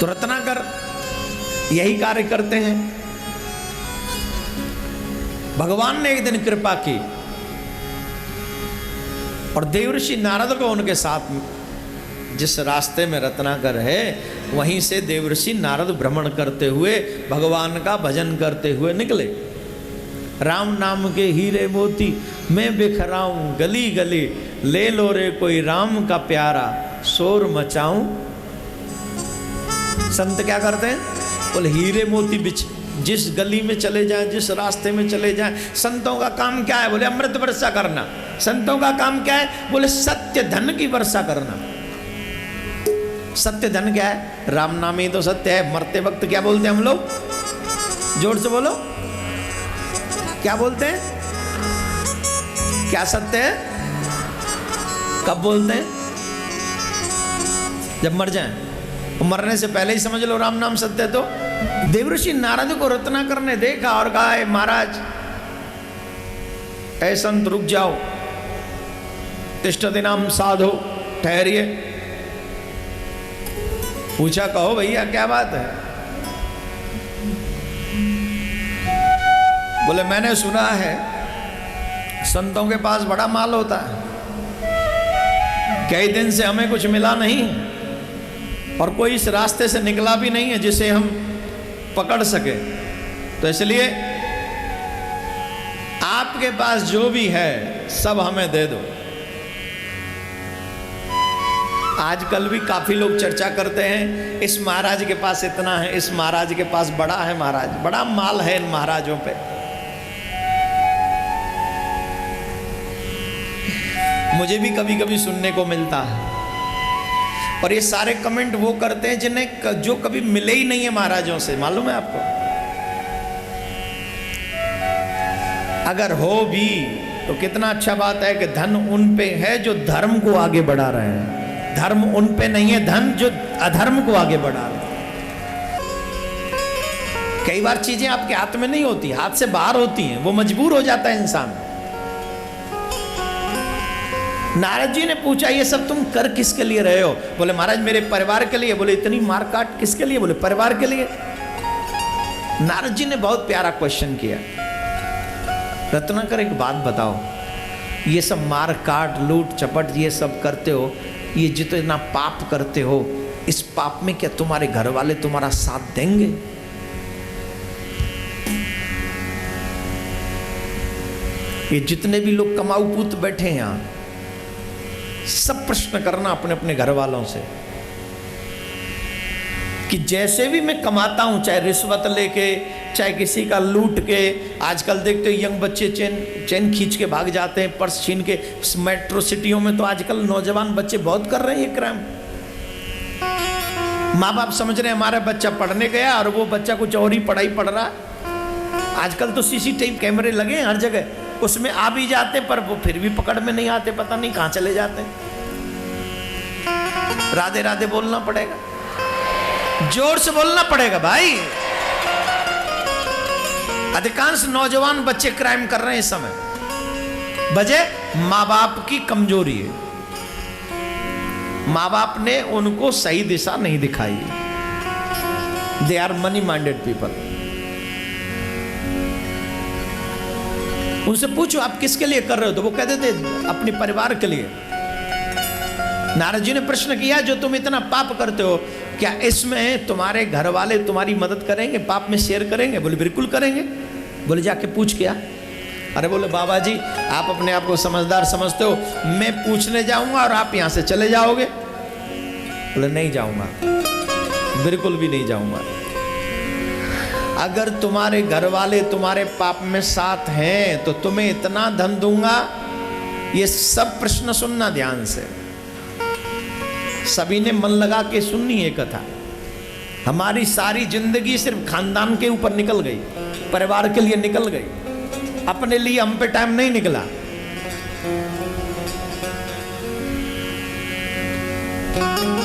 तो रत्नाकर यही कार्य करते हैं। भगवान ने एक दिन कृपा की और देवर्षि नारद को उनके साथ, जिस रास्ते में रत्नाकर है वहीं से देवर्षि नारद भ्रमण करते हुए भगवान का भजन करते हुए निकले। राम नाम के हीरे मोती मैं बिखराऊं गली गली, ले लो रे कोई राम का प्यारा शोर मचाऊं। संत क्या करते हैं? बोले हीरे मोती बिछ, जिस गली में चले जाएं, जिस रास्ते में चले जाएं, संतों का काम क्या है? बोले अमृत वर्षा करना। संतों का काम क्या है? बोले सत्य धन की वर्षा करना। सत्य धन क्या है? राम नाम ही तो सत्य है। मरते वक्त क्या बोलते हैं हम लोग? जोर से बोलो, क्या बोलते हैं? क्या सत्य है? कब बोलते हैं? जब मर जाएं। मरने से पहले ही समझ लो राम नाम सत्य है। तो देवर्षि नारद को रत्नाकर ने देखा और कहा, महाराज ऐ संत रुक जाओ, तिष्ठति नाम साधो, ठहरिए। पूछा, कहो भैया क्या बात है? बोले मैंने सुना है संतों के पास बड़ा माल होता है, कई दिन से हमें कुछ मिला नहीं और कोई इस रास्ते से निकला भी नहीं है जिसे हम पकड़ सके, तो इसलिए आपके पास जो भी है सब हमें दे दो। आजकल भी काफी लोग चर्चा करते हैं, इस महाराज के पास इतना है, इस महाराज के पास बड़ा है, महाराज बड़ा माल है इन महाराजों पे। मुझे भी कभी कभी सुनने को मिलता है और ये सारे कमेंट वो करते हैं जिन्हें जो कभी मिले ही नहीं है महाराजों से, मालूम है आपको? अगर हो भी तो कितना अच्छा बात है कि धन उन पे है जो धर्म को आगे बढ़ा रहे हैं। धर्म उन पे नहीं है, धन जो अधर्म को आगे बढ़ा रहे हैं। कई बार चीजें आपके हाथ में नहीं होती, हाथ से बाहर होती हैं, वो मजबूर हो जाता है इंसान। नारद जी ने पूछा, ये सब तुम कर किसके लिए रहे हो? बोले महाराज मेरे परिवार के लिए। बोले इतनी मारकाट किसके लिए? बोले परिवार के लिए। नारद जी ने बहुत प्यारा क्वेश्चन किया, रत्नाकर एक बात बताओ, ये सब मार काट लूट चपट ये सब करते हो, ये जितना पाप करते हो, इस पाप में क्या तुम्हारे घर वाले तुम्हारा साथ देंगे? ये जितने भी लोग कमाऊ पूत बैठे हैं यहां, सब प्रश्न करना अपने अपने घर वालों से कि जैसे भी मैं कमाता हूं, चाहे रिश्वत लेके, चाहे किसी का लूट के, आजकल देखते हो यंग बच्चे चेन खींच के भाग जाते हैं, पर्स छीन के। मेट्रो सिटियों में तो आजकल नौजवान बच्चे बहुत कर रहे हैं ये क्राइम। माँ बाप समझ रहे हैं हमारा बच्चा पढ़ने गया और वो बच्चा कुछ और ही पढ़ाई पढ़ रहा। आजकल तो सीसीटीवी कैमरे लगे हैं हर जगह, उसमें आ भी जाते पर वो फिर भी पकड़ में नहीं आते, पता नहीं कहां चले जाते। राधे राधे बोलना पड़ेगा, जोर से बोलना पड़ेगा भाई। अधिकांश नौजवान बच्चे क्राइम कर रहे हैं इस समय, वजह माँ बाप की कमजोरी है। माँ बाप ने उनको सही दिशा नहीं दिखाई। They are money minded people. उनसे पूछो आप किसके लिए कर रहे हो, तो वो कहते थे अपने परिवार के लिए। नारद जी ने प्रश्न किया, जो तुम इतना पाप करते हो, क्या इसमें तुम्हारे घर वाले तुम्हारी मदद करेंगे, पाप में शेयर करेंगे? बोले बिल्कुल करेंगे। बोले जाके पूछ क्या? अरे बोले बाबा जी आप अपने आप को समझदार समझते हो, मैं पूछने जाऊंगा और आप यहां से चले जाओगे? बोले नहीं जाऊंगा, बिल्कुल भी नहीं जाऊंगा। अगर तुम्हारे घर वाले तुम्हारे पाप में साथ हैं तो तुम्हें इतना धन दूंगा। ये सब प्रश्न सुनना ध्यान से, सभी ने मन लगा के सुननी है कथा। हमारी सारी जिंदगी सिर्फ खानदान के ऊपर निकल गई, परिवार के लिए निकल गई, अपने लिए हम पे टाइम नहीं निकला।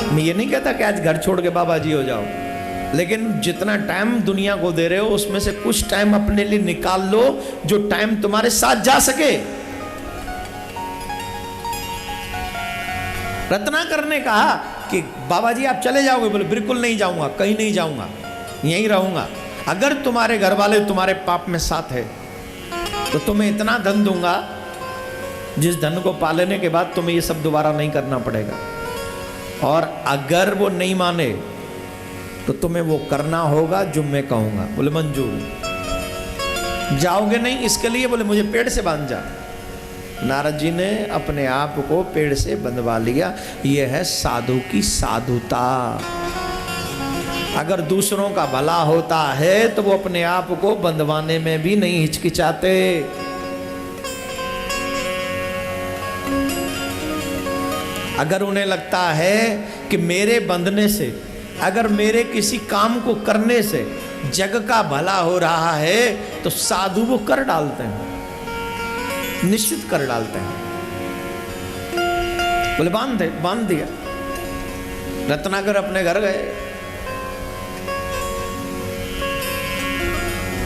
मैं ये नहीं कहता कि आज घर छोड़ के बाबा जी हो जाओ, लेकिन जितना टाइम दुनिया को दे रहे हो उसमें से कुछ टाइम अपने लिए निकाल लो, जो टाइम तुम्हारे साथ जा सके। रत्नाकर ने कहा कि बाबा जी आप चले जाओगे? बोले बिल्कुल नहीं जाऊंगा, कहीं नहीं जाऊंगा, यहीं रहूंगा। अगर तुम्हारे घर वाले तुम्हारे पाप में साथ है तो तुम्हें इतना धन दूंगा जिस धन को पा लेने के बाद तुम्हें ये सब दोबारा नहीं करना पड़ेगा। और अगर वो नहीं माने तो तुम्हें वो करना होगा जो मैं कहूंगा। बोले मंजूर। जाओगे नहीं इसके लिए? बोले मुझे पेड़ से बांध जा। नारद जी ने अपने आप को पेड़ से बंधवा लिया। यह है साधु की साधुता। अगर दूसरों का भला होता है तो वो अपने आप को बंधवाने में भी नहीं हिचकिचाते। अगर उन्हें लगता है कि मेरे बंधने से, अगर मेरे किसी काम को करने से जग का भला हो रहा है तो साधु वो कर डालते हैं, निश्चित कर डालते हैं। बोले बांध दिया। रत्नाकर अपने घर गए,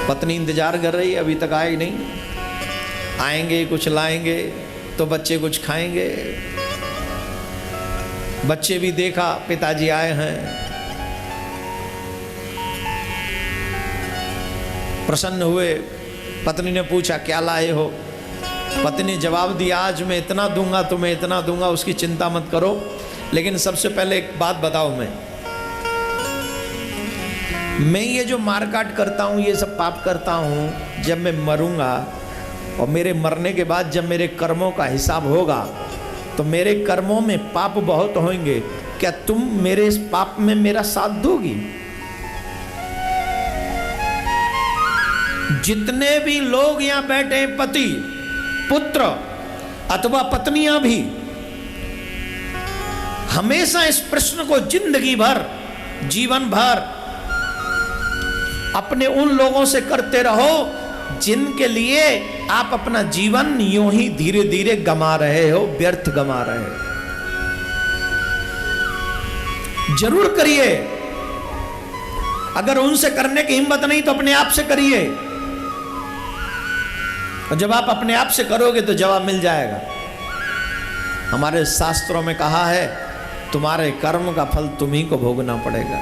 पत्नी इंतजार कर रही है, अभी तक आए नहीं। आएंगे कुछ लाएंगे तो बच्चे कुछ खाएंगे। बच्चे भी देखा पिताजी आए हैं, प्रसन्न हुए। पत्नी ने पूछा क्या लाए हो? पत्नी ने जवाब दिया आज मैं इतना दूंगा, तुम्हें इतना दूंगा, उसकी चिंता मत करो। लेकिन सबसे पहले एक बात बताओ, मैं ये जो मारकाट करता हूँ, ये सब पाप करता हूँ, जब मैं मरूंगा और मेरे मरने के बाद जब मेरे कर्मों का हिसाब होगा तो मेरे कर्मों में पाप बहुत होंगे। क्या तुम मेरे इस पाप में मेरा साथ दोगी? जितने भी लोग यहां बैठे, पति पुत्र अथवा पत्नियां भी, हमेशा इस प्रश्न को जिंदगी भर, जीवन भर अपने उन लोगों से करते रहो जिनके लिए आप अपना जीवन यूं ही धीरे धीरे गमा रहे हो, व्यर्थ गमा रहे हो। जरूर करिए। अगर उनसे करने की हिम्मत नहीं तो अपने आप से करिए। और जब आप अपने आप से करोगे तो जवाब मिल जाएगा। हमारे शास्त्रों में कहा है तुम्हारे कर्म का फल तुम्ही को भोगना पड़ेगा।